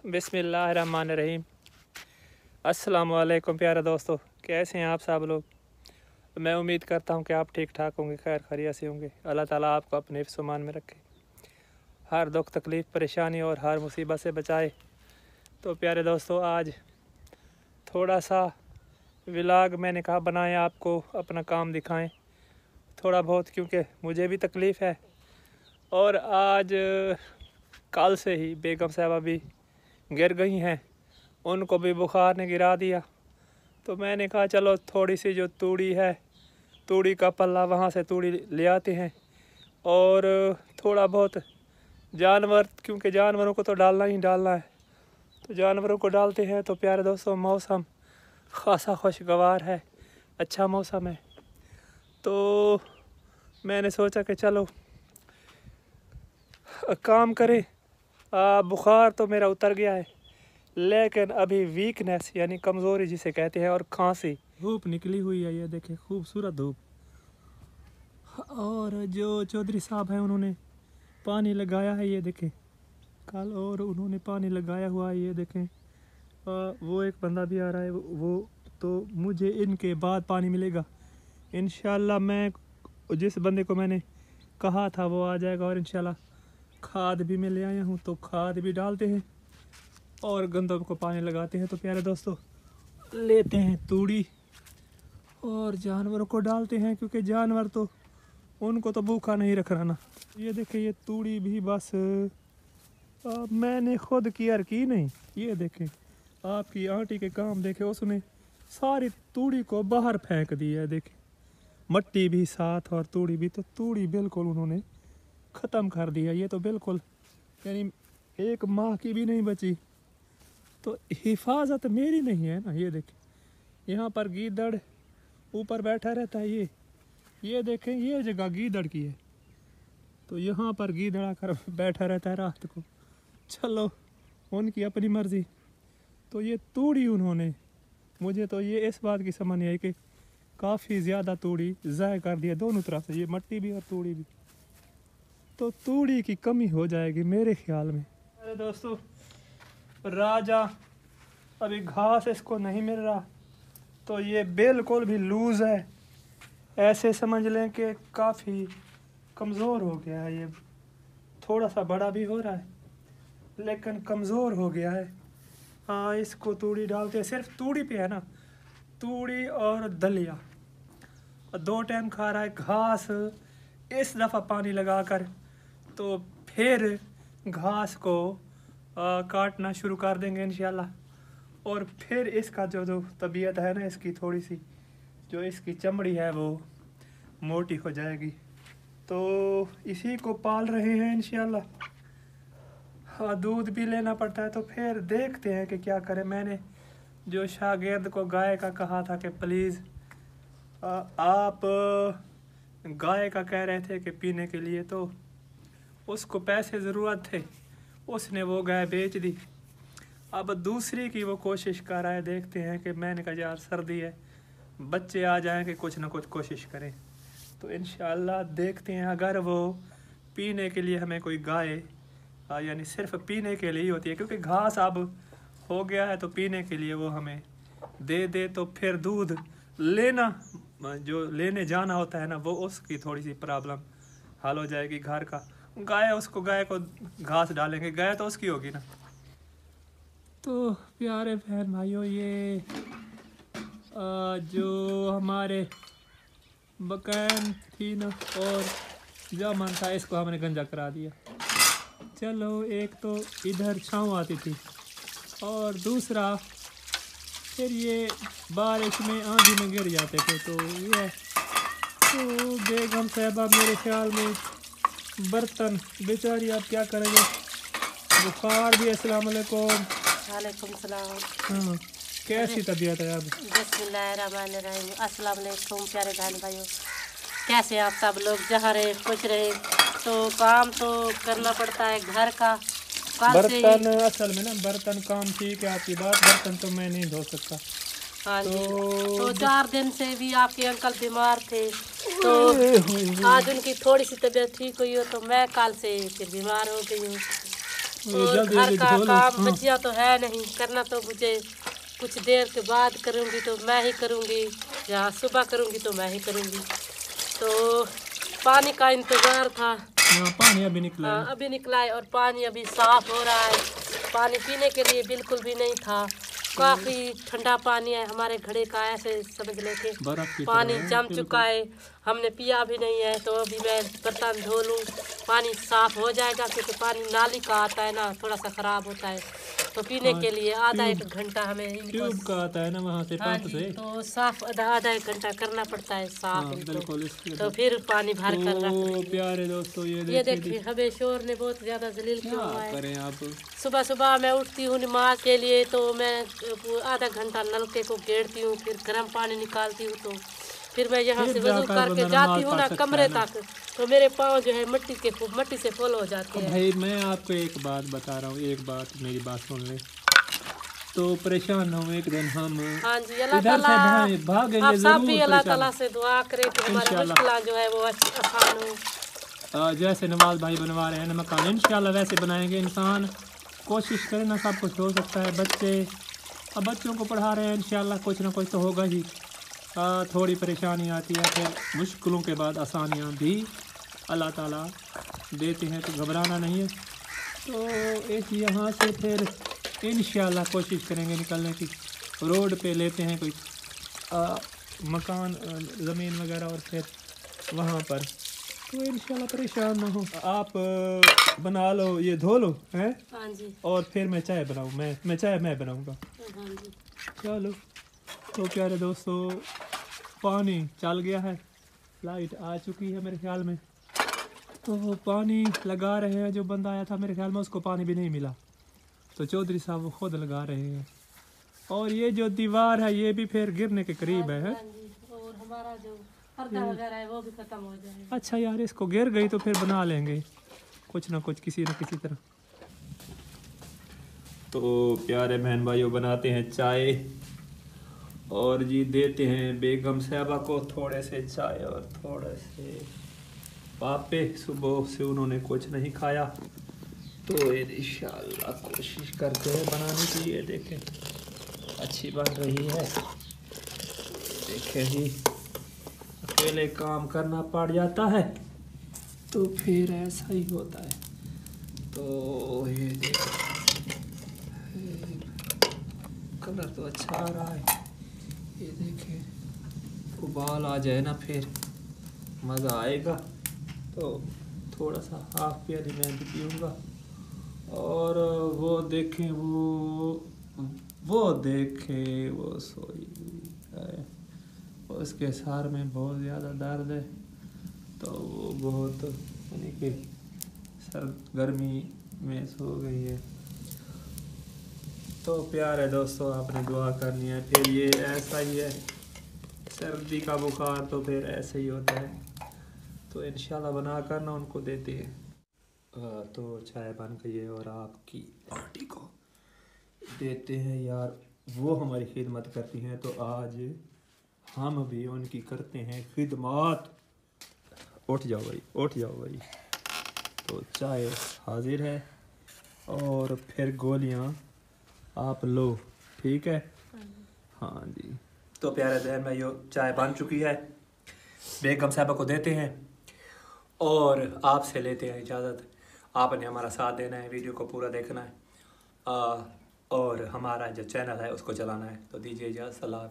बिस्मिल्लाहिर्रहमानिर्रहीम। अस्सलाम वालेकुम प्यारे दोस्तों, कैसे हैं आप सब लोग। मैं उम्मीद करता हूं कि आप ठीक ठाक होंगे, खैर खैरियत से होंगे। अल्लाह ताला आपको अपने हिफ्ज़ व मान में रखे, हर दुख तकलीफ़ परेशानी और हर मुसीबत से बचाए। तो प्यारे दोस्तों, आज थोड़ा सा व्लॉग मैंने कहा बनाएं, आपको अपना काम दिखाएं थोड़ा बहुत, क्योंकि मुझे भी तकलीफ़ है। और आज कल से ही बेगम साहबा भी गिर गई हैं, उनको भी बुखार ने गिरा दिया। तो मैंने कहा चलो थोड़ी सी जो तूड़ी है, तूड़ी का पल्ला, वहाँ से तूड़ी ले आते हैं और थोड़ा बहुत जानवर, क्योंकि जानवरों को तो डालना ही डालना है, तो जानवरों को डालते हैं। तो प्यारे दोस्तों, मौसम खासा खुशगवार है, अच्छा मौसम है। तो मैंने सोचा कि चलो काम करें। बुखार तो मेरा उतर गया है, लेकिन अभी वीकनेस यानी कमज़ोरी जिसे कहते हैं, और खांसी, धूप निकली हुई है, ये देखें खूबसूरत धूप। और जो चौधरी साहब हैं उन्होंने पानी लगाया है, ये देखें कल, और उन्होंने पानी लगाया हुआ है, ये देखें। वो एक बंदा भी आ रहा है, वो तो मुझे इनके बाद पानी मिलेगा इंशाल्लाह। मैं जिस बंदे को मैंने कहा था वो आ जाएगा, और इंशाल्लाह खाद भी मैं ले आया हूँ, तो खाद भी डालते हैं और गंदम को पानी लगाते हैं। तो प्यारे दोस्तों, लेते हैं तूड़ी और जानवरों को डालते हैं, क्योंकि जानवर तो उनको तो भूखा नहीं रखना ना। ये देखें, ये तूड़ी भी बस मैंने खुद केयर की नहीं। ये देखें, आपकी आंटी के काम देखें, उसने सारी तूड़ी को बाहर फेंक दी है। देखें, मट्टी भी साथ और तूड़ी भी, तो तूड़ी बिल्कुल उन्होंने ख़त्म कर दिया। ये तो बिल्कुल यानी एक माह की भी नहीं बची। तो हिफाजत मेरी नहीं है ना। ये देखें, यहाँ पर गीदड़ ऊपर बैठा रहता है। ये देखें, ये जगह गीदड़ की है, तो यहाँ पर गीदड़ आकर बैठा रहता है रात को। चलो, उनकी अपनी मर्ज़ी। तो ये तूड़ी उन्होंने, मुझे तो ये इस बात की समझ नहीं आई कि काफ़ी ज़्यादा तूड़ी ज़ाय कर दिया दोनों तरफ से, ये मट्टी भी और तूड़ी भी। तो तूड़ी की कमी हो जाएगी मेरे ख्याल में। अरे दोस्तों, राजा अभी घास इसको नहीं मिल रहा, तो ये बिल्कुल भी लूज़ है। ऐसे समझ लें कि काफ़ी कमज़ोर हो गया है। ये थोड़ा सा बड़ा भी हो रहा है, लेकिन कमज़ोर हो गया है। हाँ, इसको तूड़ी डालते हैं, सिर्फ तूड़ी पे है ना, तूड़ी और दलिया, 2 टाइम खा रहा है घास। इस दफ़ा पानी लगाकर तो फिर घास को काटना शुरू कर देंगे इंशाल्लाह। और फिर इसका जो तबीयत है ना, इसकी थोड़ी सी जो इसकी चमड़ी है वो मोटी हो जाएगी। तो इसी को पाल रहे हैं इंशाल्लाह। हाँ, दूध भी लेना पड़ता है, तो फिर देखते हैं कि क्या करें। मैंने जो शागिर्द को गाय का कहा था कि प्लीज़ आप गाय का कह रहे थे कि पीने के लिए, तो उसको पैसे ज़रूरत थे, उसने वो गाय बेच दी। अब दूसरी की वो कोशिश कर रहा है। देखते हैं कि मैंने कहा यार सर्दी है, बच्चे आ जाएं कि कुछ ना कुछ कोशिश करें। तो इंशाल्लाह देखते हैं, अगर वो पीने के लिए हमें कोई गाय यानी सिर्फ पीने के लिए ही होती है, क्योंकि घास अब हो गया है, तो पीने के लिए वो हमें दे दे, तो फिर दूध लेना, जो लेने जाना होता है ना, वो उसकी थोड़ी सी प्रॉब्लम हल हो जाएगी। घर का गाय को घास डालेंगे, गाय तो उसकी होगी ना। तो प्यारे बहन भाइयों, ये जो हमारे बकैन थी ना और जामन था, इसको हमने गंजा करा दिया। चलो, एक तो इधर छाँव आती थी, और दूसरा फिर ये बारिश में आंधी में गिर जाते थे। तो ये तो बेगम साहबा मेरे ख्याल में बर्तन बेचारी, आप क्या करेंगे, बुखार भी। अस्सलाम वालेकुम। वालेकुम सलाम। हाँ, कैसी तबीयत है अब? बिस्मिल्लाहिर्रहमानिर्रहीम। अस्सलाम वालेकुम प्यारे बहन भाइयों, कैसे आप सब लोग? जहाँ रहे खुश रहे। तो काम तो करना पड़ता है घर का। बर्तन असल में ना, बर्तन काम ठीक है आपकी बात, बर्तन तो मैं नहीं धो सकता। हाँ जी। तो 4 दिन से भी आपके अंकल बीमार थे, तो आज उनकी थोड़ी सी तबीयत ठीक हुई हो, तो मैं कल से फिर बीमार हो गई हूँ। और जल्दी घर जल्दी का धो लो। काम बचिया तो है नहीं, करना तो मुझे कुछ देर के बाद करूँगी तो मैं ही करूँगी, या सुबह करूँगी तो मैं ही करूँगी। तो पानी का इंतज़ार था, हाँ, पानी अभी निकला है। अभी निकला है और पानी अभी साफ हो रहा है। पानी पीने के लिए बिल्कुल भी नहीं था, काफ़ी ठंडा पानी है हमारे घड़े का, ऐसे समझ ले के बर्फ की पानी तरह है, जम बिल्कुल। चुका है, हमने पिया भी नहीं है। तो अभी मैं बर्तन धो लूँ, पानी साफ हो जाएगा, क्योंकि पानी नाली का आता है ना, थोड़ा सा ख़राब होता है, तो पीने हाँ, के लिए आधा ट्यूब- 1 घंटा हमें इनको, ट्यूब का आता है ना वहाँ से, हाँ पंप जी, से। तो साफ आधा 1 घंटा करना पड़ता है साफ हाँ, इनको, बिल्कुल इसके तो फिर पानी भर कर रख तो देंगे। प्यारे दोस्तों ये ये देखिए हमें शोर ने बहुत ज़्यादा जलील किया क्या हुआ है। करें आप। सुबह सुबह मैं उठती हूँ नमाज के लिए, तो मैं आधा घंटा नलके को गेड़ती हूँ, फिर गर्म पानी निकालती हूँ, तो फिर मैं यहाँ फिर से वजू जाकर करके बंदा जाती नमाज हूँ पढ़ ना सकता कमरे है ना। तक, तो मेरे पाँव जो है मट्टी से फुल हो जाते हैं। भाई मैं आपको एक बात बता रहा हूँ, एक बात मेरी बात सुन ले। तो परेशान ना हो, एक दिन हम हाँ जी, अल्लाह इधर से ताला भागेंगे आप सब भी जरूर। अल्लाह ताला से दुआ करें कि हमारा इंशाल्लाह। मुश्किल जो है वो आसान हो। जैसे नमाज भाई बनवा रहे हैं ना मकान, इंशाल्लाह वैसे बनाएंगे। इंसान कोशिश करे ना, सब कुछ हो सकता है। बच्चे, अब बच्चों को पढ़ा रहे हैं, इंशाल्लाह कुछ ना कुछ तो होगा ही। थोड़ी परेशानी आती है, फिर मुश्किलों के बाद आसानियाँ भी अल्लाह ताला देते हैं, तो घबराना नहीं है। तो एक यहाँ से फिर इंशाल्लाह कोशिश करेंगे निकलने की। रोड पे लेते हैं कोई मकान, ज़मीन वगैरह, और फिर वहाँ पर तो इंशाल्लाह परेशान ना हो आप। बना लो, ये धो लो हैं, हाँ जी, और फिर मैं चाय बनाऊँ। मैं चाय मैं बनाऊँगा। हाँ जी। चलो तो प्यारे दोस्तों, पानी चल गया है, लाइट आ चुकी है मेरे ख्याल में। तो पानी लगा रहे हैं, जो बंदा आया था मेरे ख्याल में उसको पानी भी नहीं मिला, तो चौधरी साहब वो खुद लगा रहे हैं। और ये जो दीवार है ये भी फिर गिरने के करीब है। हाँ जी, और हमारा जो पर्दा वगैरह है वो भी खत्म हो जाएगा। अच्छा यार, इसको गिर गई तो फिर बना लेंगे कुछ ना कुछ, किसी न किसी तरह। तो प्यारे बहन भाइयों, बनाते हैं चाय, और जी देते हैं बेगम साहबा को थोड़े से चाय और थोड़े से पापे। सुबह से उन्होंने कुछ नहीं खाया, तो इंशाल्लाह कोशिश करते हैं बनाने की। ये देखें अच्छी बन रही है। देखें जी, अकेले काम करना पड़ जाता है तो फिर ऐसा ही होता है। तो ये देखो कलर तो अच्छा आ रहा है। ये देखें उबाल आ जाए ना, फिर मज़ा आएगा। तो थोड़ा सा हाफ प्याली मैं भी पीऊँगा। और वो देखें वो देखें वो सोई है, उसके सर में बहुत ज़्यादा दर्द है, तो वो बहुत यानी कि सर गर्मी में सो गई है। तो प्यारे दोस्तों, आपने दुआ करनी है। फिर ये ऐसा ही है, सर्दी का बुखार तो फिर ऐसे ही होता है। तो इंशाल्लाह बना कर ना उनको देते हैं। तो चाय बन गई है और आपकी आंटी को देते हैं। यार वो हमारी खिदमत करती हैं, तो आज हम भी उनकी करते हैं खिदमत। उठ जाओ भाई, उठ जाओ भाई। तो चाय हाजिर है, और फिर गोलियां आप लो, ठीक है। हाँ जी। तो प्यारे बहन भाइयों, चाय बन चुकी है, बेगम साहबा को देते हैं और आपसे लेते हैं इजाज़त। आपने हमारा साथ देना है, वीडियो को पूरा देखना है, और हमारा जो चैनल है उसको चलाना है। तो दीजिए इजाज़त, सलाम।